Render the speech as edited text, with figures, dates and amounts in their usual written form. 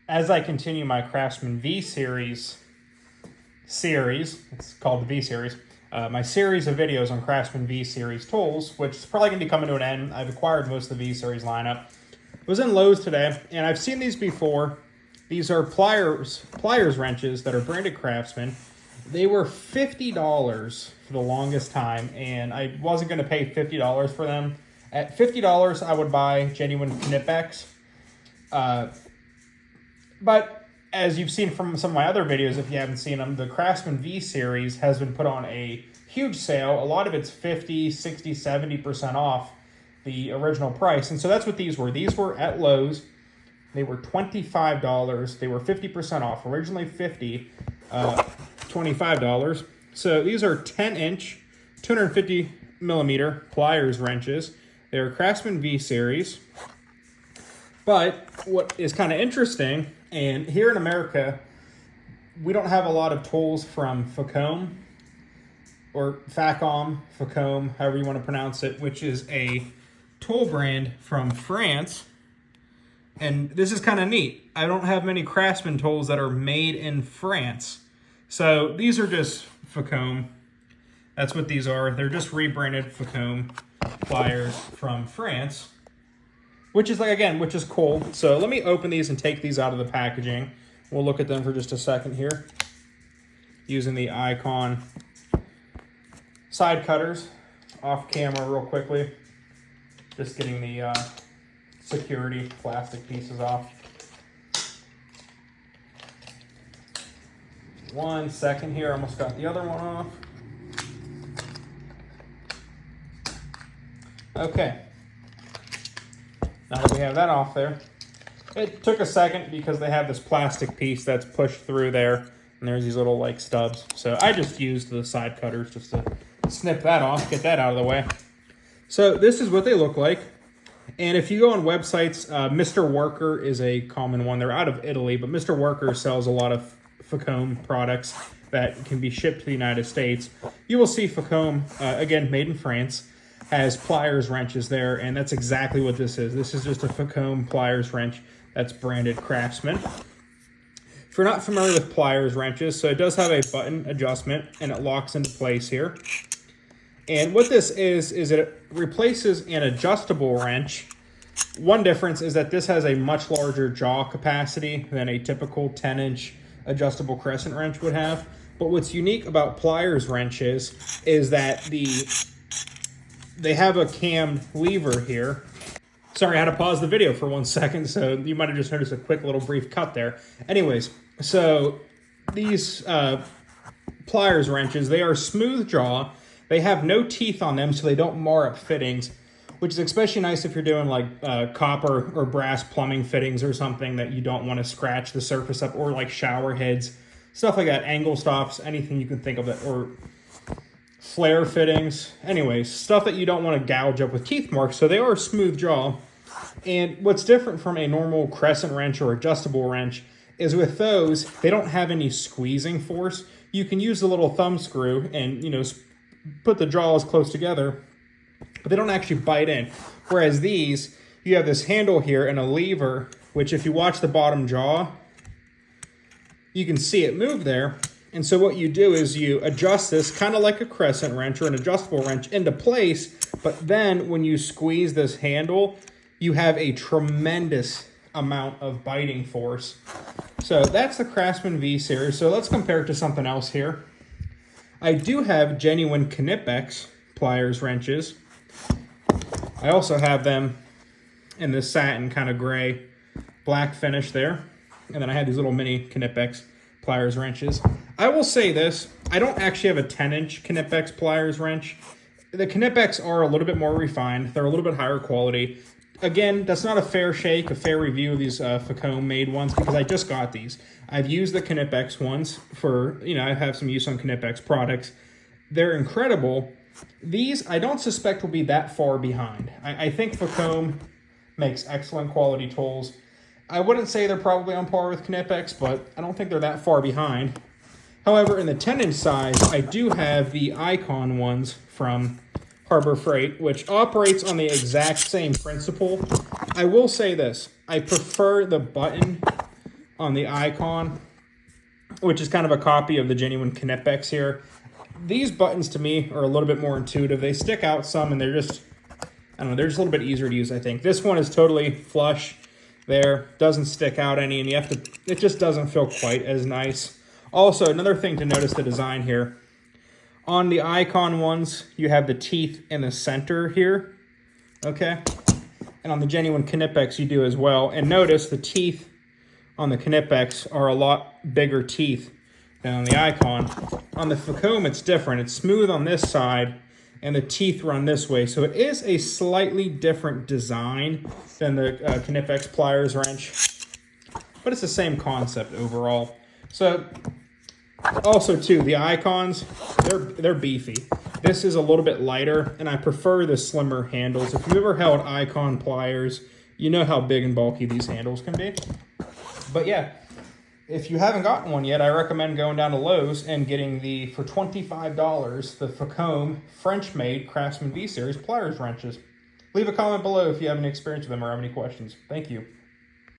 as I continue my Craftsman V series, it's called the V series, my series of videos on Craftsman V series tools, which is probably going to be coming to an end. I've acquired most of the V series lineup. I was in Lowe's today, and I've seen these before. These are pliers wrenches that are branded Craftsman. They were $50 for the longest time, and I wasn't going to pay $50 for them. At $50, I would buy genuine Knipex. But as you've seen from some of my other videos, if you haven't seen them, the Craftsman V series has been put on a huge sale. A lot of it's 50, 60, 70% off the original price. And so that's what these were. These were at Lowe's. They were $25. They were 50% off. Originally $50, $25. So these are 10-inch, 250 millimeter pliers wrenches. They're Craftsman V series. But what is kind of interesting, and here in America, we don't have a lot of tools from Facom, or Facom, however you want to pronounce it, which is a tool brand from France. And this is kind of neat. I don't have many Craftsman tools that are made in France. So these are just Facom. That's what these are. They're just rebranded Facom pliers from France, which is which is cool. So let me open these and take these out of the packaging. We'll look at them for just a second here. Using the Icon side cutters off camera real quickly. Just getting the security plastic pieces off. 1 second here, almost got the other one off. Okay. Now that we have that off there, it took a second because they have this plastic piece that's pushed through there, and there's these little like stubs. So I just used the side cutters just to snip that off, get that out of the way. So this is what they look like. And if you go on websites, Mr. Worker is a common one. They're out of Italy, but Mr. Worker sells a lot of Facom products that can be shipped to the United States. You will see Facom, again, made in France, has pliers wrenches there, and that's exactly what this is. This is just a Facom pliers wrench that's branded Craftsman. If you're not familiar with pliers wrenches, so it does have a button adjustment, and it locks into place here. And what this is it replaces an adjustable wrench. One difference is that this has a much larger jaw capacity than a typical 10-inch adjustable crescent wrench would have. But what's unique about pliers wrenches is that they have a cammed lever here. Sorry, I had to pause the video for 1 second, so you might have just noticed a quick little brief cut there. Anyways, so these pliers wrenches, they are smooth jaw. They have no teeth on them, so they don't mar up fittings, which is especially nice if you're doing like copper or brass plumbing fittings or something that you don't want to scratch the surface up, or like shower heads, stuff like that, angle stops, anything you can think of, that, or flare fittings. Anyways, stuff that you don't want to gouge up with teeth marks, so they are a smooth jaw. And what's different from a normal crescent wrench or adjustable wrench is with those, they don't have any squeezing force. You can use the little thumb screw and, put the jaws close together, but they don't actually bite in. Whereas these, you have this handle here and a lever, which if you watch the bottom jaw, you can see it move there. And so what you do is you adjust this kind of like a crescent wrench or an adjustable wrench into place, but then when you squeeze this handle, you have a tremendous amount of biting force. So that's the Craftsman V series. So let's compare it to something else here. I do have genuine Knipex pliers wrenches. I also have them in this satin kind of gray black finish there. And then I have these little mini Knipex pliers wrenches. I will say this, I don't actually have a 10-inch Knipex pliers wrench. The Knipex are a little bit more refined. They're a little bit higher quality. Again, that's not a fair shake, a fair review of these Facom made ones, because I just got these. I've used the Knipex ones for, I have some use on Knipex products. They're incredible. These, I don't suspect will be that far behind. I think Facom makes excellent quality tools. I wouldn't say they're probably on par with Knipex, but I don't think they're that far behind. However, in the 10-inch size, I do have the Icon ones from Harbor Freight, which operates on the exact same principle. I will say this, I prefer the button on the Icon, which is kind of a copy of the genuine Knipex here. These buttons to me are a little bit more intuitive. They stick out some and they're just, I don't know, they're just a little bit easier to use, I think. This one is totally flush there, doesn't stick out any, and you have to, it just doesn't feel quite as nice. Also, another thing to notice the design here. On the Icon ones, you have the teeth in the center here, okay? And on the genuine Knipex, you do as well. And notice the teeth on the Knipex are a lot bigger teeth than on the Icon. On the Facom, it's different. It's smooth on this side, and the teeth run this way. So it is a slightly different design than the Knipex pliers wrench, but it's the same concept overall. So also too, the Icons, they're beefy. This is a little bit lighter, and I prefer the slimmer handles. If you've ever held Icon pliers, you know how big and bulky these handles can be. But yeah, if you haven't gotten one yet, I recommend going down to Lowe's and getting for $25, the Facom French-made Craftsman V-Series pliers wrenches. Leave a comment below if you have any experience with them or have any questions. Thank you.